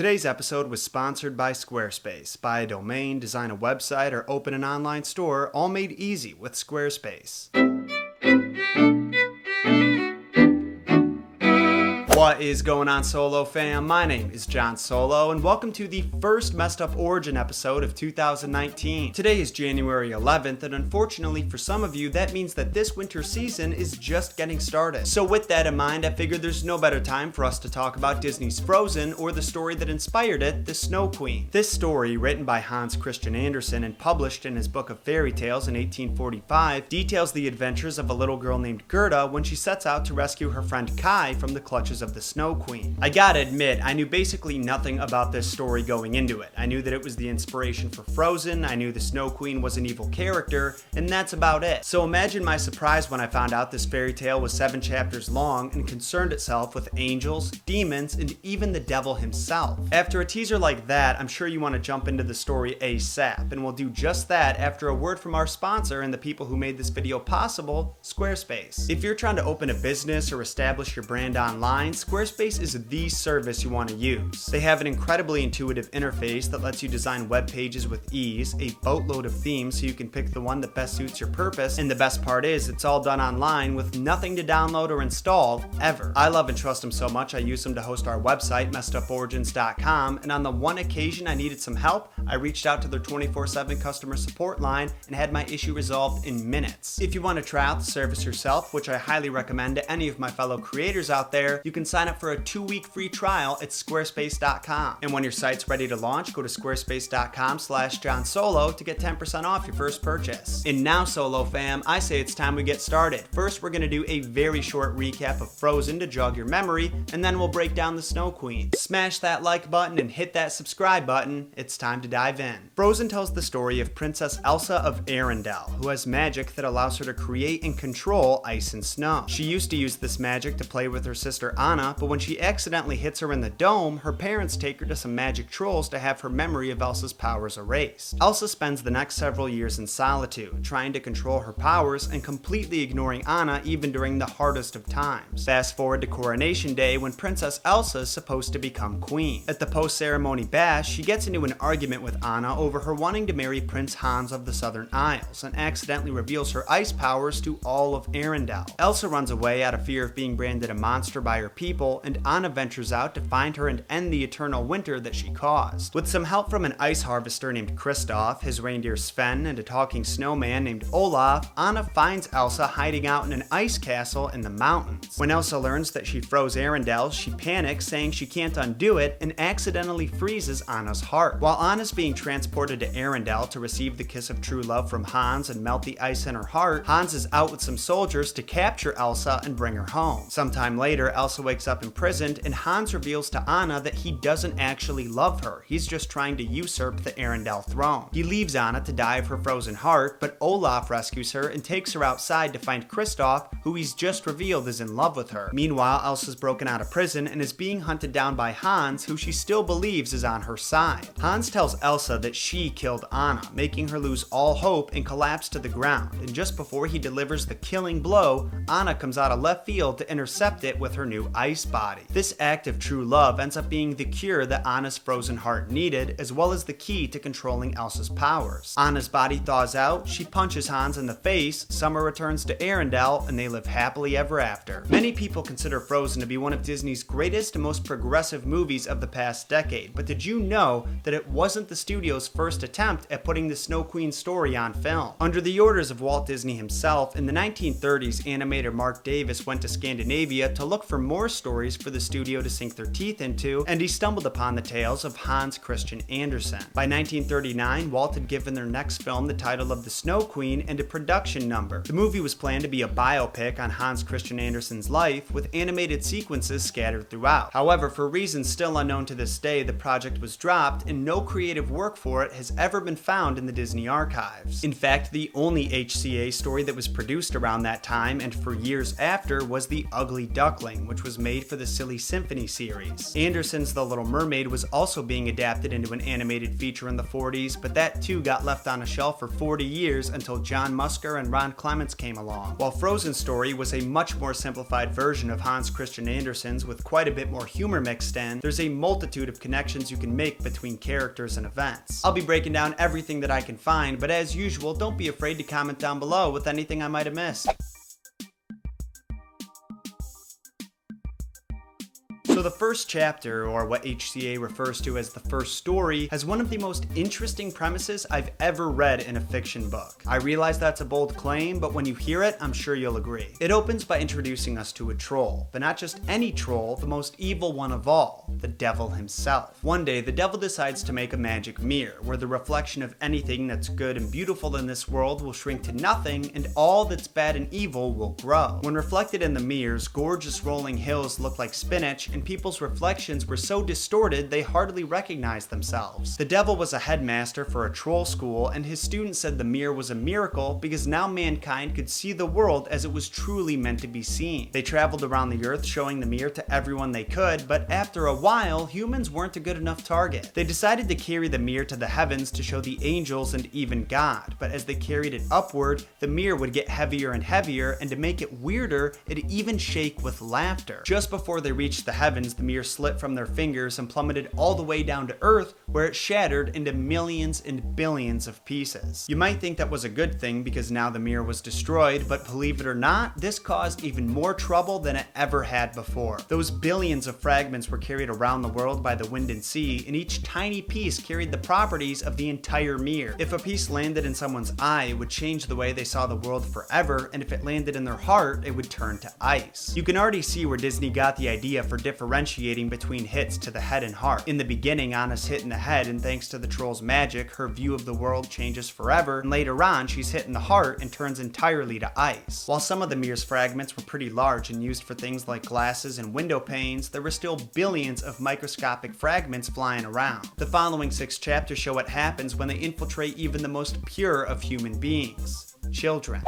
Today's episode was sponsored by Squarespace. Buy a domain, design a website, or open an online store, all made easy with Squarespace. What is going on, Solo fam? My name is John Solo, and welcome to the first Messed Up Origin episode of 2019. Today is January 11th, and unfortunately for some of you, that means that this winter season is just getting started. So with that in mind, I figured there's no better time for us to talk about Disney's Frozen, or the story that inspired it, The Snow Queen. This story, written by Christian Andersen and published in his book of fairy tales in 1845, details the adventures of a little girl named Gerda when she sets out to rescue her friend Kai from the clutches of the Snow Queen. I gotta admit, I knew basically nothing about this story going into it. I knew that it was the inspiration for Frozen, I knew the Snow Queen was an evil character, and that's about it. So imagine my surprise when I found out this fairy tale was 7 chapters long and concerned itself with angels, demons, and even the devil himself. After a teaser like that, I'm sure you want to jump into the story ASAP, and we'll do just that after a word from our sponsor and the people who made this video possible, Squarespace. If you're trying to open a business or establish your brand online, Squarespace is the service you want to use. They have an incredibly intuitive interface that lets you design web pages with ease, a boatload of themes so you can pick the one that best suits your purpose, and the best part is it's all done online with nothing to download or install, ever. I love and trust them so much I use them to host our website, messeduporigins.com, and on the one occasion I needed some help, I reached out to their 24/7 customer support line and had my issue resolved in minutes. If you want to try out the service yourself, which I highly recommend to any of my fellow creators out there, you can sign up for a 2-week free trial at squarespace.com. And when your site's ready to launch, go to squarespace.com/JohnSolo to get 10% off your first purchase. And now, Solo fam, I say it's time we get started. First, we're going to do a very short recap of Frozen to jog your memory, and then we'll break down the Snow Queen. Smash that like button and hit that subscribe button. It's time to dive in. Frozen tells the story of Princess Elsa of Arendelle, who has magic that allows her to create and control ice and snow. She used to use this magic to play with her sister Anna, but when she accidentally hits her in the dome, her parents take her to some magic trolls to have her memory of Elsa's powers erased. Elsa spends the next several years in solitude, trying to control her powers and completely ignoring Anna even during the hardest of times. Fast forward to Coronation Day when Princess Elsa is supposed to become queen. At the post-ceremony bash, she gets into an argument with Anna over her wanting to marry Prince Hans of the Southern Isles and accidentally reveals her ice powers to all of Arendelle. Elsa runs away out of fear of being branded a monster by her people, and Anna ventures out to find her and end the eternal winter that she caused. With some help from an ice harvester named Kristoff, his reindeer Sven, and a talking snowman named Olaf, Anna finds Elsa hiding out in an ice castle in the mountains. When Elsa learns that she froze Arendelle, she panics, saying she can't undo it, and accidentally freezes Anna's heart. While Anna's being transported to Arendelle to receive the kiss of true love from Hans and melt the ice in her heart, Hans is out with some soldiers to capture Elsa and bring her home. Sometime later, Elsa wakes up imprisoned, and Hans reveals to Anna that he doesn't actually love her. He's just trying to usurp the Arendelle throne. He leaves Anna to die of her frozen heart, but Olaf rescues her and takes her outside to find Kristoff, who he's just revealed is in love with her. Meanwhile, Elsa's broken out of prison and is being hunted down by Hans, who she still believes is on her side. Hans tells Elsa that she killed Anna, making her lose all hope and collapse to the ground. And just before he delivers the killing blow, Anna comes out of left field to intercept it with her new ice body. This act of true love ends up being the cure that Anna's frozen heart needed, as well as the key to controlling Elsa's powers. Anna's body thaws out, she punches Hans in the face, Summer returns to Arendelle, and they live happily ever after. Many people consider Frozen to be one of Disney's greatest and most progressive movies of the past decade, but did you know that it wasn't the studio's first attempt at putting the Snow Queen story on film? Under the orders of Walt Disney himself, in the 1930s, animator Mark Davis went to Scandinavia to look for more stories for the studio to sink their teeth into, and he stumbled upon the tales of Christian Andersen. By 1939, Walt had given their next film the title of The Snow Queen and a production number. The movie was planned to be a biopic on Christian Andersen's life, with animated sequences scattered throughout. However, for reasons still unknown to this day, the project was dropped, and no creative work for it has ever been found in the Disney archives. In fact, the only HCA story that was produced around that time and for years after was The Ugly Duckling, which was made made for the Silly Symphony series. Andersen's The Little Mermaid was also being adapted into an animated feature in the 40s, but that too got left on a shelf for 40 years until John Musker and Ron Clements came along. While Frozen's story was a much more simplified version of Hans Christian Andersen's with quite a bit more humor mixed in, there's a multitude of connections you can make between characters and events. I'll be breaking down everything that I can find, but as usual, don't be afraid to comment down below with anything I might have missed. So the first chapter, or what HCA refers to as the first story, has one of the most interesting premises I've ever read in a fiction book. I realize that's a bold claim, but when you hear it, I'm sure you'll agree. It opens by introducing us to a troll, but not just any troll, the most evil one of all, the devil himself. One day, the devil decides to make a magic mirror, where the reflection of anything that's good and beautiful in this world will shrink to nothing, and all that's bad and evil will grow. When reflected in the mirrors, gorgeous rolling hills look like spinach, and people's reflections were so distorted they hardly recognized themselves. The devil was a headmaster for a troll school, and his students said the mirror was a miracle because now mankind could see the world as it was truly meant to be seen. They traveled around the earth showing the mirror to everyone they could, but after a while, humans weren't a good enough target. They decided to carry the mirror to the heavens to show the angels and even God, but as they carried it upward, the mirror would get heavier and heavier, and to make it weirder, it'd even shake with laughter. Just before they reached the heavens, the mirror slipped from their fingers and plummeted all the way down to Earth, where it shattered into millions and billions of pieces. You might think that was a good thing because now the mirror was destroyed, but believe it or not, this caused even more trouble than it ever had before. Those billions of fragments were carried around the world by the wind and sea, and each tiny piece carried the properties of the entire mirror. If a piece landed in someone's eye, it would change the way they saw the world forever, and if it landed in their heart, it would turn to ice. You can already see where Disney got the idea for differentiating between hits to the head and heart. In the beginning, Anna's hit in the head, and thanks to the troll's magic, her view of the world changes forever, and later on, she's hit in the heart and turns entirely to ice. While some of the mirror's fragments were pretty large and used for things like glasses and window panes, there were still billions of microscopic fragments flying around. The following 6 chapters show what happens when they infiltrate even the most pure of human beings: children.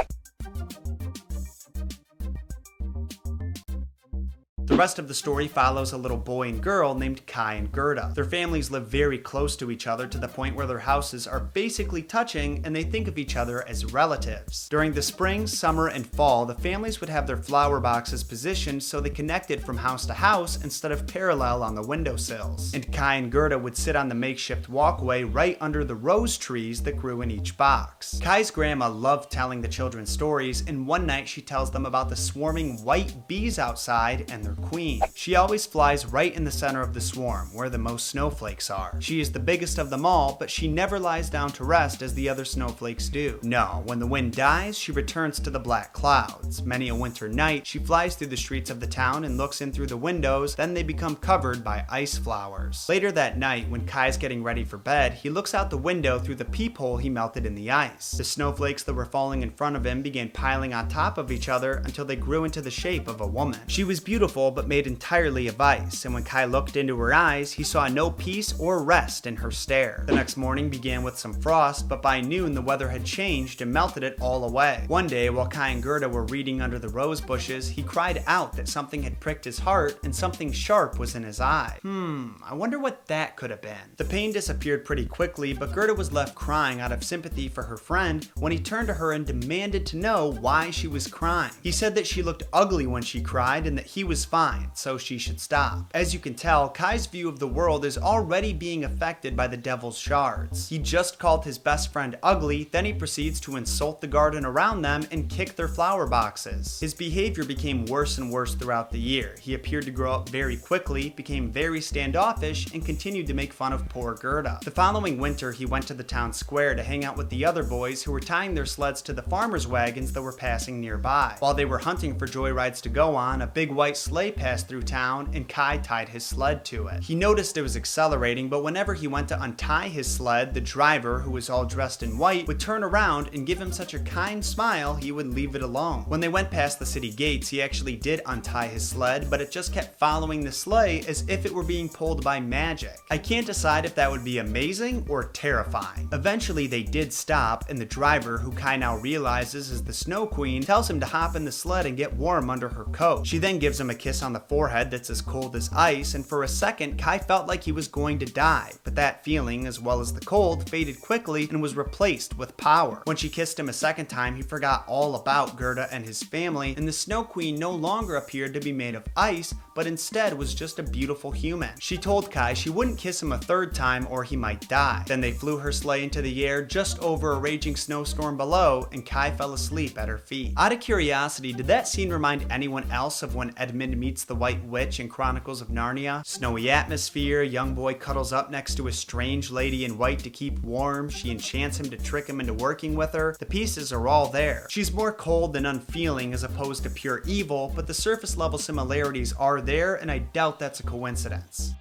The rest of the story follows a little boy and girl named Kai and Gerda. Their families live very close to each other to the point where their houses are basically touching, and they think of each other as relatives. During the spring, summer, and fall, the families would have their flower boxes positioned so they connected from house to house instead of parallel on the windowsills. And Kai and Gerda would sit on the makeshift walkway right under the rose trees that grew in each box. Kai's grandma loved telling the children stories, and one night she tells them about the swarming white bees outside and their queen. She always flies right in the center of the swarm, where the most snowflakes are. She is the biggest of them all, but she never lies down to rest as the other snowflakes do. No, when the wind dies, she returns to the black clouds. Many a winter night, she flies through the streets of the town and looks in through the windows, then they become covered by ice flowers. Later that night, when Kai's getting ready for bed, he looks out the window through the peephole he melted in the ice. The snowflakes that were falling in front of him began piling on top of each other until they grew into the shape of a woman. She was beautiful, but made entirely of ice, and when Kai looked into her eyes, he saw no peace or rest in her stare. The next morning began with some frost, but by noon the weather had changed and melted it all away. One day, while Kai and Gerda were reading under the rose bushes, he cried out that something had pricked his heart and something sharp was in his eye. I wonder what that could have been. The pain disappeared pretty quickly, but Gerda was left crying out of sympathy for her friend when he turned to her and demanded to know why she was crying. He said that she looked ugly when she cried and that he was fine, so she should stop. As you can tell, Kai's view of the world is already being affected by the devil's shards. He just called his best friend ugly, then he proceeds to insult the garden around them and kick their flower boxes. His behavior became worse and worse throughout the year. He appeared to grow up very quickly, became very standoffish, and continued to make fun of poor Gerda. The following winter, he went to the town square to hang out with the other boys who were tying their sleds to the farmers' wagons that were passing nearby. While they were hunting for joyrides to go on, a big white sleigh passed through town and Kai tied his sled to it. He noticed it was accelerating, but whenever he went to untie his sled, the driver, who was all dressed in white, would turn around and give him such a kind smile he would leave it alone. When they went past the city gates, he actually did untie his sled, but it just kept following the sleigh as if it were being pulled by magic. I can't decide if that would be amazing or terrifying. Eventually they did stop, and the driver, who Kai now realizes is the Snow Queen, tells him to hop in the sled and get warm under her coat. She then gives him a kiss kiss on the forehead that's as cold as ice, and for a second Kai felt like he was going to die, but that feeling, as well as the cold, faded quickly and was replaced with power. When she kissed him a second time, he forgot all about Gerda and his family, and the Snow Queen no longer appeared to be made of ice, but instead was just a beautiful human. She told Kai she wouldn't kiss him a third time or he might die. Then they flew her sleigh into the air just over a raging snowstorm below, and Kai fell asleep at her feet. Out of curiosity, did that scene remind anyone else of when Edmund meets the White Witch in Chronicles of Narnia? Snowy atmosphere, young boy cuddles up next to a strange lady in white to keep warm, she enchants him to trick him into working with her. The pieces are all there. She's more cold than unfeeling as opposed to pure evil, but the surface level similarities are there, and I doubt that's a coincidence.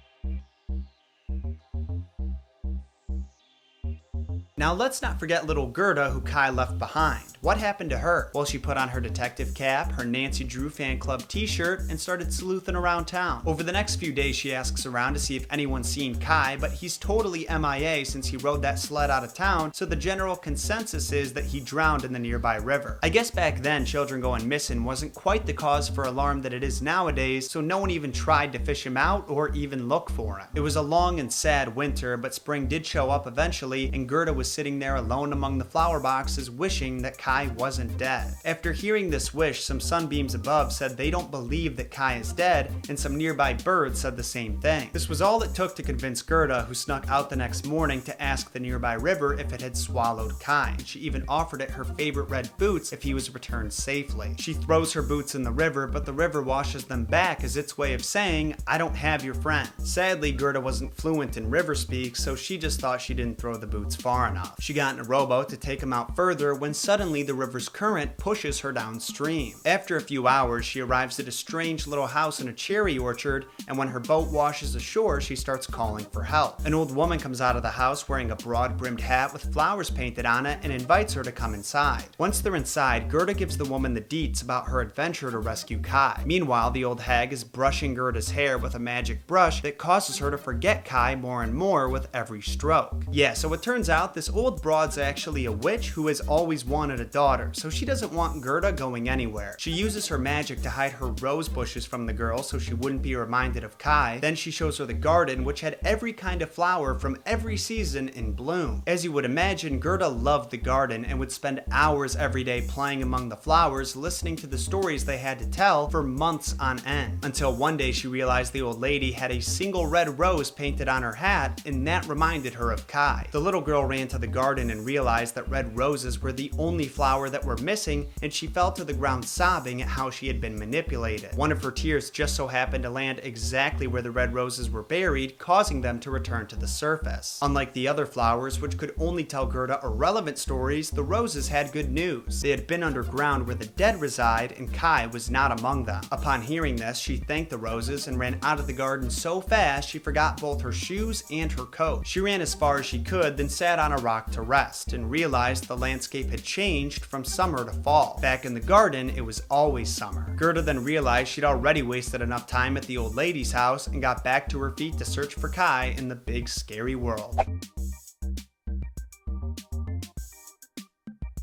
Now let's not forget little Gerda, who Kai left behind. What happened to her? Well, she put on her detective cap, her Nancy Drew fan club t-shirt, and started sleuthing around town. Over the next few days, she asks around to see if anyone's seen Kai, but he's totally MIA since he rode that sled out of town, so the general consensus is that he drowned in the nearby river. I guess back then, children going missing wasn't quite the cause for alarm that it is nowadays, so no one even tried to fish him out or even look for him. It was a long and sad winter, but spring did show up eventually, and Gerda was sitting there alone among the flower boxes wishing that Kai wasn't dead. After hearing this wish, some sunbeams above said they don't believe that Kai is dead, and some nearby birds said the same thing. This was all it took to convince Gerda, who snuck out the next morning to ask the nearby river if it had swallowed Kai. She even offered it her favorite red boots if he was returned safely. She throws her boots in the river, but the river washes them back as its way of saying, "I don't have your friend." Sadly, Gerda wasn't fluent in river speak, so she just thought she didn't throw the boots far enough. She got in a rowboat to take him out further when suddenly the river's current pushes her downstream. After a few hours, she arrives at a strange little house in a cherry orchard, and when her boat washes ashore, she starts calling for help. An old woman comes out of the house wearing a broad-brimmed hat with flowers painted on it and invites her to come inside. Once they're inside, Gerda gives the woman the deets about her adventure to rescue Kai. Meanwhile, the old hag is brushing Gerda's hair with a magic brush that causes her to forget Kai more and more with every stroke. Yeah, so it turns out this old broad's actually a witch who has always wanted a daughter, so she doesn't want Gerda going anywhere. She uses her magic to hide her rose bushes from the girl so she wouldn't be reminded of Kai. Then she shows her the garden, which had every kind of flower from every season in bloom. As you would imagine, Gerda loved the garden and would spend hours every day playing among the flowers, listening to the stories they had to tell for months on end. Until one day she realized the old lady had a single red rose painted on her hat, and that reminded her of Kai. The little girl ran to the garden and realized that red roses were the only flower that were missing, and she fell to the ground sobbing at how she had been manipulated. One of her tears just so happened to land exactly where the red roses were buried, causing them to return to the surface. Unlike the other flowers, which could only tell Gerda irrelevant stories, the roses had good news. They had been underground where the dead reside, and Kai was not among them. Upon hearing this, she thanked the roses and ran out of the garden so fast she forgot both her shoes and her coat. She ran as far as she could, then sat on a rock to rest, and realized the landscape had changed from summer to fall. Back in the garden, it was always summer. Gerda then realized she'd already wasted enough time at the old lady's house and got back to her feet to search for Kai in the big scary world.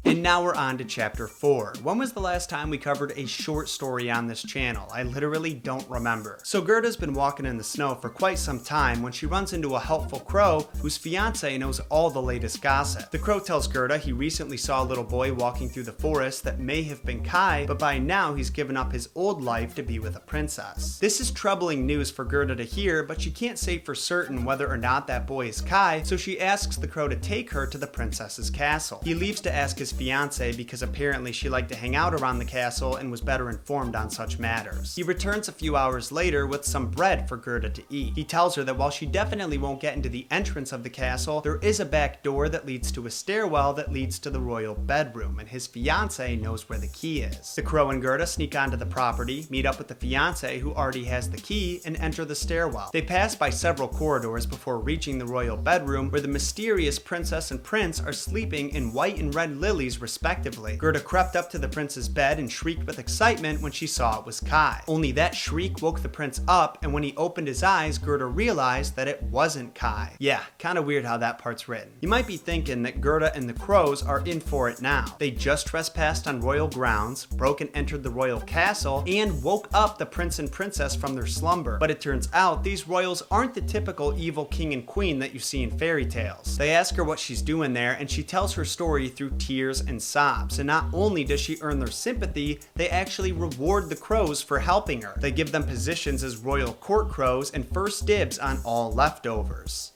And now we're on to chapter 4. When was the last time we covered a short story on this channel? I literally don't remember. So Gerda's been walking in the snow for quite some time when she runs into a helpful crow whose fiance knows all the latest gossip. The crow tells Gerda he recently saw a little boy walking through the forest that may have been Kai, but by now he's given up his old life to be with a princess. This is troubling news for Gerda to hear, but she can't say for certain whether or not that boy is Kai, so she asks the crow to take her to the princess's castle. He leaves to ask his fiance because apparently she liked to hang out around the castle and was better informed on such matters. He returns a few hours later with some bread for Gerda to eat. He tells her that while she definitely won't get into the entrance of the castle, there is a back door that leads to a stairwell that leads to the royal bedroom, and his fiance knows where the key is. The crow and Gerda sneak onto the property, meet up with the fiance who already has the key, and enter the stairwell. They pass by several corridors before reaching the royal bedroom, where the mysterious princess and prince are sleeping in white and red lilies roses respectively. Gerda crept up to the prince's bed and shrieked with excitement when she saw it was Kai. Only that shriek woke the prince up, and when he opened his eyes, Gerda realized that it wasn't Kai. Yeah, kinda weird how that part's written. You might be thinking that Gerda and the crows are in for it now. They just trespassed on royal grounds, broke and entered the royal castle, and woke up the prince and princess from their slumber. But it turns out these royals aren't the typical evil king and queen that you see in fairy tales. They ask her what she's doing there, and she tells her story through tears and sobs. And not only does she earn their sympathy, they actually reward the crows for helping her. They give them positions as royal court crows and first dibs on all leftovers.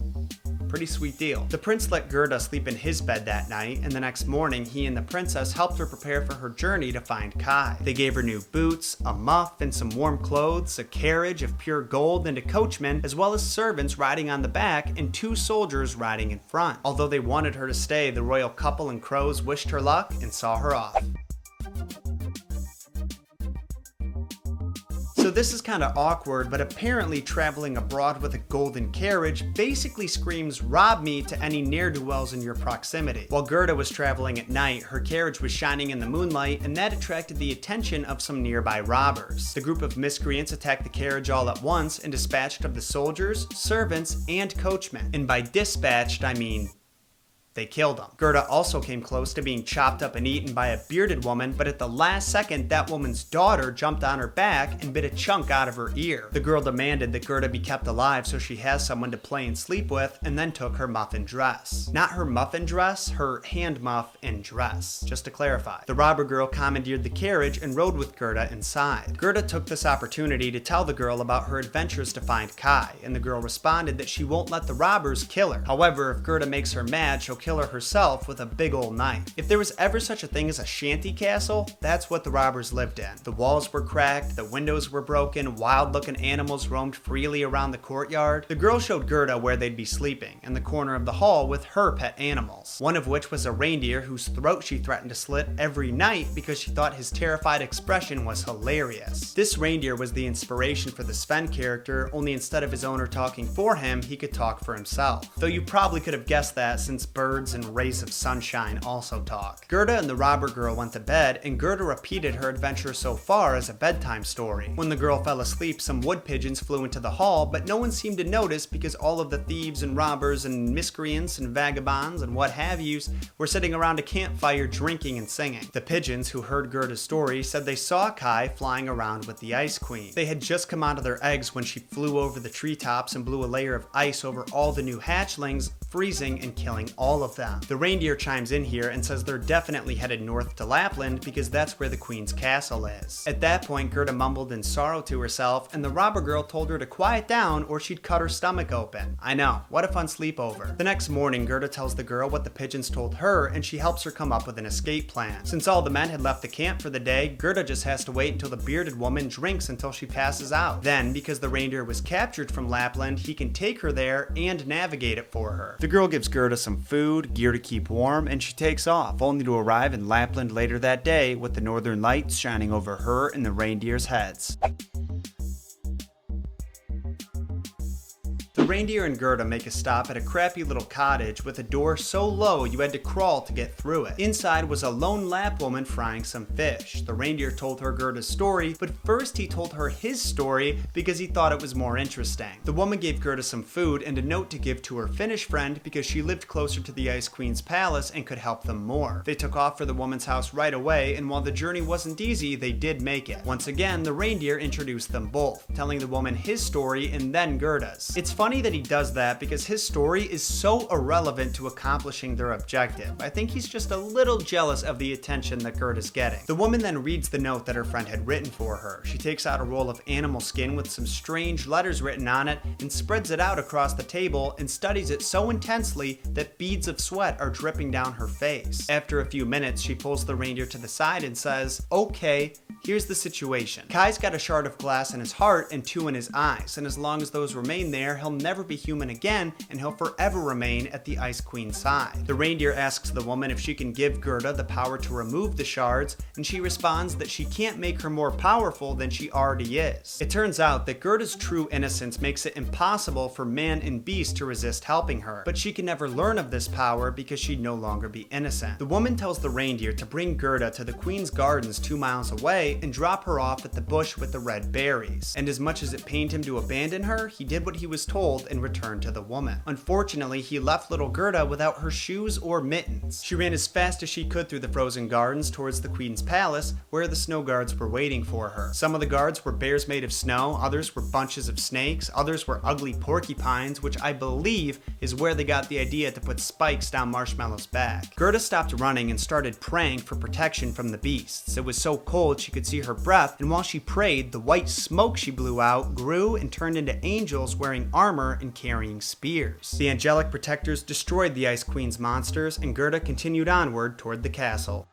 Pretty sweet deal. The prince let Gerda sleep in his bed that night, and the next morning he and the princess helped her prepare for her journey to find Kai. They gave her new boots, a muff, and some warm clothes, a carriage of pure gold, and a coachman, as well as servants riding on the back and 2 soldiers riding in front. Although they wanted her to stay, the royal couple and crows wished her luck and saw her off. So this is kinda awkward, but apparently traveling abroad with a golden carriage basically screams rob me to any ne'er-do-wells in your proximity. While Gerda was traveling at night, her carriage was shining in the moonlight, and that attracted the attention of some nearby robbers. The group of miscreants attacked the carriage all at once and dispatched of the soldiers, servants, and coachmen. And by dispatched, I mean they killed him. Gerda also came close to being chopped up and eaten by a bearded woman, but at the last second, that woman's daughter jumped on her back and bit a chunk out of her ear. The girl demanded that Gerda be kept alive so she has someone to play and sleep with, and then took her muffin dress. Not her muffin dress, her hand muff and dress, just to clarify. The robber girl commandeered the carriage and rode with Gerda inside. Gerda took this opportunity to tell the girl about her adventures to find Kai, and the girl responded that she won't let the robbers kill her. However, if Gerda makes her mad, she'll kill her herself with a big old knife. If there was ever such a thing as a shanty castle, that's what the robbers lived in. The walls were cracked, the windows were broken, wild-looking animals roamed freely around the courtyard. The girl showed Gerda where they'd be sleeping, in the corner of the hall with her pet animals, one of which was a reindeer whose throat she threatened to slit every night because she thought his terrified expression was hilarious. This reindeer was the inspiration for the Sven character, only instead of his owner talking for him, he could talk for himself. Though you probably could have guessed that since birds and rays of sunshine also talk. Gerda and the robber girl went to bed, and Gerda repeated her adventure so far as a bedtime story. When the girl fell asleep, some wood pigeons flew into the hall, but no one seemed to notice because all of the thieves and robbers and miscreants and vagabonds and what have yous were sitting around a campfire drinking and singing. The pigeons, who heard Gerda's story, said they saw Kai flying around with the Ice Queen. They had just come out of their eggs when she flew over the treetops and blew a layer of ice over all the new hatchlings, freezing and killing all of them. The reindeer chimes in here and says they're definitely headed north to Lapland because that's where the queen's castle is. At that point, Gerda mumbled in sorrow to herself, and the robber girl told her to quiet down or she'd cut her stomach open. I know, what a fun sleepover. The next morning, Gerda tells the girl what the pigeons told her, and she helps her come up with an escape plan. Since all the men had left the camp for the day, Gerda just has to wait until the bearded woman drinks until she passes out. Then, because the reindeer was captured from Lapland, he can take her there and navigate it for her. The girl gives Gerda some food, gear to keep warm, and she takes off, only to arrive in Lapland later that day with the northern lights shining over her and the reindeer's heads. The reindeer and Gerda make a stop at a crappy little cottage with a door so low you had to crawl to get through it. Inside was a lone Lap woman frying some fish. The reindeer told her Gerda's story, but first he told her his story because he thought it was more interesting. The woman gave Gerda some food and a note to give to her Finnish friend because she lived closer to the Ice Queen's palace and could help them more. They took off for the woman's house right away, and while the journey wasn't easy, they did make it. Once again, the reindeer introduced them both, telling the woman his story and then Gerda's. It's funny that he does that because his story is so irrelevant to accomplishing their objective. I think he's just a little jealous of the attention that Gerda's getting. The woman then reads the note that her friend had written for her. She takes out a roll of animal skin with some strange letters written on it and spreads it out across the table and studies it so intensely that beads of sweat are dripping down her face. After a few minutes, she pulls the reindeer to the side and says, "Okay, Here's the situation. Kai's got a shard of glass in his heart and 2 in his eyes, and as long as those remain there, he'll never be human again, and he'll forever remain at the Ice Queen's side. The reindeer asks the woman if she can give Gerda the power to remove the shards, and she responds that she can't make her more powerful than she already is. It turns out that Gerda's true innocence makes it impossible for man and beast to resist helping her, but she can never learn of this power because she'd no longer be innocent. The woman tells the reindeer to bring Gerda to the Queen's gardens 2 miles away and drop her off at the bush with the red berries. And as much as it pained him to abandon her, he did what he was told and returned to the woman. Unfortunately, he left little Gerda without her shoes or mittens. She ran as fast as she could through the frozen gardens towards the Queen's palace, where the snow guards were waiting for her. Some of the guards were bears made of snow, others were bunches of snakes, others were ugly porcupines, which I believe is where they got the idea to put spikes down Marshmallow's back. Gerda stopped running and started praying for protection from the beasts. It was so cold she could see her breath, and while she prayed, the white smoke she blew out grew and turned into angels wearing armor and carrying spears. The angelic protectors destroyed the Ice Queen's monsters, and Gerda continued onward toward the castle.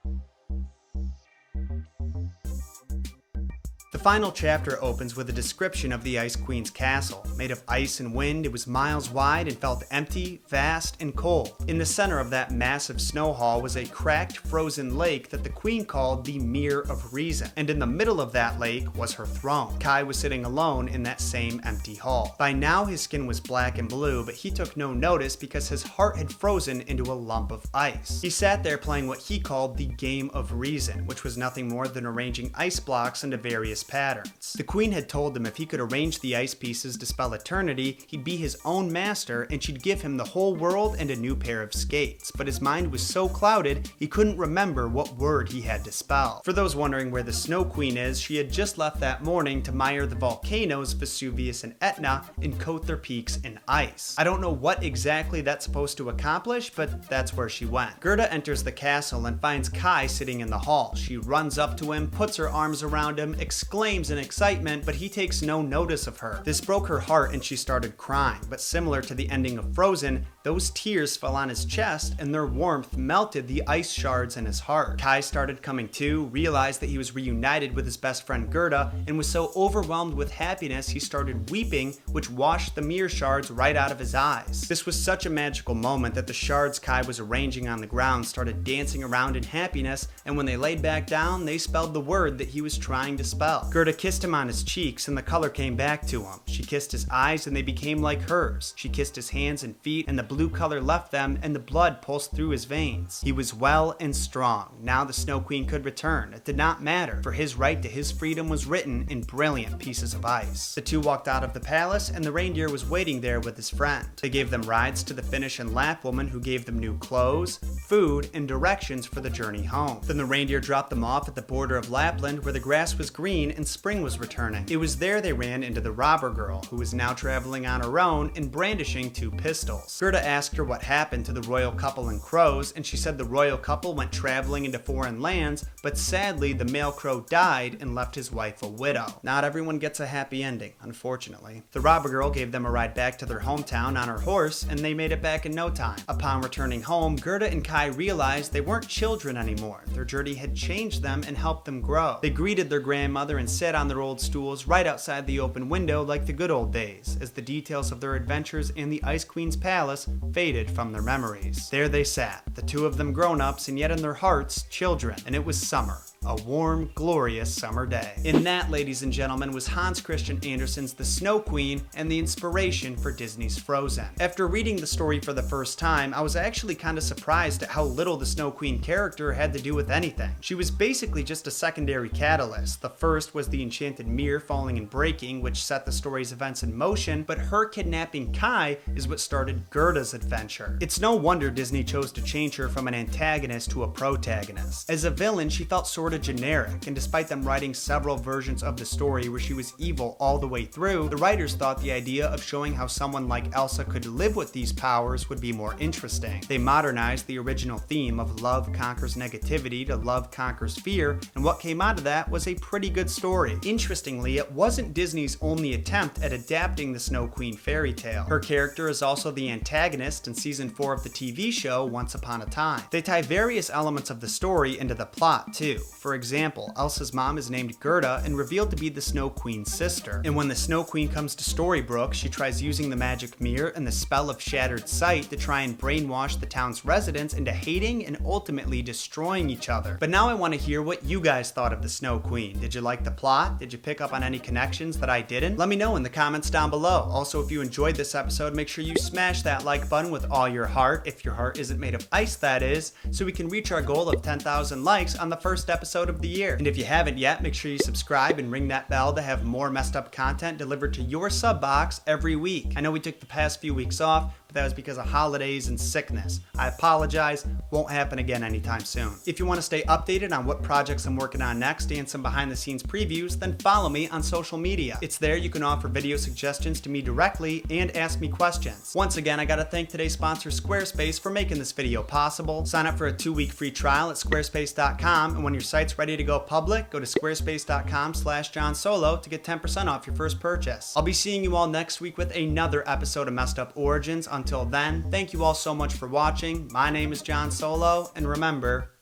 The final chapter opens with a description of the Ice Queen's castle. Made of ice and wind, it was miles wide and felt empty, vast, and cold. In the center of that massive snow hall was a cracked, frozen lake that the Queen called the Mirror of Reason, and in the middle of that lake was her throne. Kai was sitting alone in that same empty hall. By now his skin was black and blue, but he took no notice because his heart had frozen into a lump of ice. He sat there playing what he called the Game of Reason, which was nothing more than arranging ice blocks into various patterns. The Queen had told him if he could arrange the ice pieces to spell eternity, he'd be his own master and she'd give him the whole world and a new pair of skates, but his mind was so clouded he couldn't remember what word he had to spell. For those wondering where the Snow Queen is, she had just left that morning to mire the volcanoes Vesuvius and Etna and coat their peaks in ice. I don't know what exactly that's supposed to accomplish, but that's where she went. Gerda enters the castle and finds Kai sitting in the hall. She runs up to him, puts her arms around him, exclaims in excitement, but he takes no notice of her. This broke her heart and she started crying, but similar to the ending of Frozen, those tears fell on his chest and their warmth melted the ice shards in his heart. Kai started coming to, realized that he was reunited with his best friend Gerda, and was so overwhelmed with happiness he started weeping, which washed the mirror shards right out of his eyes. This was such a magical moment that the shards Kai was arranging on the ground started dancing around in happiness, and when they laid back down, they spelled the word that he was trying to spell. Gerda kissed him on his cheeks and the color came back to him. She kissed his eyes and they became like hers. She kissed his hands and feet and the blue color left them and the blood pulsed through his veins. He was well and strong. Now the Snow Queen could return. It did not matter, for his right to his freedom was written in brilliant pieces of ice. The two walked out of the palace and the reindeer was waiting there with his friend. They gave them rides to the Finnish and Lapp woman who gave them new clothes, food, and directions for the journey home. Then the reindeer dropped them off at the border of Lapland where the grass was green and spring was returning. It was there they ran into the robber girl, who was now traveling on her own and brandishing 2 pistols. Gerda asked her what happened to the royal couple in crows, and she said the royal couple went traveling into foreign lands, but sadly the male crow died and left his wife a widow. Not everyone gets a happy ending, unfortunately. The robber girl gave them a ride back to their hometown on her horse, and they made it back in no time. Upon returning home, Gerda and Kai realized they weren't children anymore. Their journey had changed them and helped them grow. They greeted their grandmother and sat on their old stools right outside the open window like the good old days, as the details of their adventures in the Ice Queen's palace faded from their memories. There they sat, the 2 of them grown-ups and yet in their hearts, children, and it was summer. A warm, glorious summer day. And that, ladies and gentlemen, was Hans Christian Andersen's The Snow Queen and the inspiration for Disney's Frozen. After reading the story for the first time, I was actually kind of surprised at how little the Snow Queen character had to do with anything. She was basically just a secondary catalyst. The first was the enchanted mirror falling and breaking, which set the story's events in motion, but her kidnapping Kai is what started Gerda's adventure. It's no wonder Disney chose to change her from an antagonist to a protagonist. As a villain, she felt sort of generic, and despite them writing several versions of the story where she was evil all the way through, the writers thought the idea of showing how someone like Elsa could live with these powers would be more interesting. They modernized the original theme of love conquers negativity to love conquers fear, and what came out of that was a pretty good story. Interestingly, it wasn't Disney's only attempt at adapting the Snow Queen fairy tale. Her character is also the antagonist in season 4 of the TV show Once Upon a Time. They tie various elements of the story into the plot too. For example, Elsa's mom is named Gerda and revealed to be the Snow Queen's sister. And when the Snow Queen comes to Storybrooke, she tries using the magic mirror and the spell of Shattered Sight to try and brainwash the town's residents into hating and ultimately destroying each other. But now I want to hear what you guys thought of the Snow Queen. Did you like the plot? Did you pick up on any connections that I didn't? Let me know in the comments down below. Also, if you enjoyed this episode, make sure you smash that like button with all your heart, if your heart isn't made of ice that is, so we can reach our goal of 10,000 likes on the first episode of the year. And if you haven't yet, make sure you subscribe and ring that bell to have more messed up content delivered to your sub box every week. I know we took the past few weeks off, but that was because of holidays and sickness. I apologize, won't happen again anytime soon. If you want to stay updated on what projects I'm working on next and some behind the scenes previews, then follow me on social media. It's there you can offer video suggestions to me directly and ask me questions. Once again, I gotta thank today's sponsor Squarespace for making this video possible. Sign up for a 2-week free trial at squarespace.com, and when your site's ready to go public, go to squarespace.com/JohnSolo to get 10% off your first purchase. I'll be seeing you all next week with another episode of Messed Up Origins. Until then, thank you all so much for watching. My name is John Solo, and remember,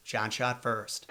John shot first.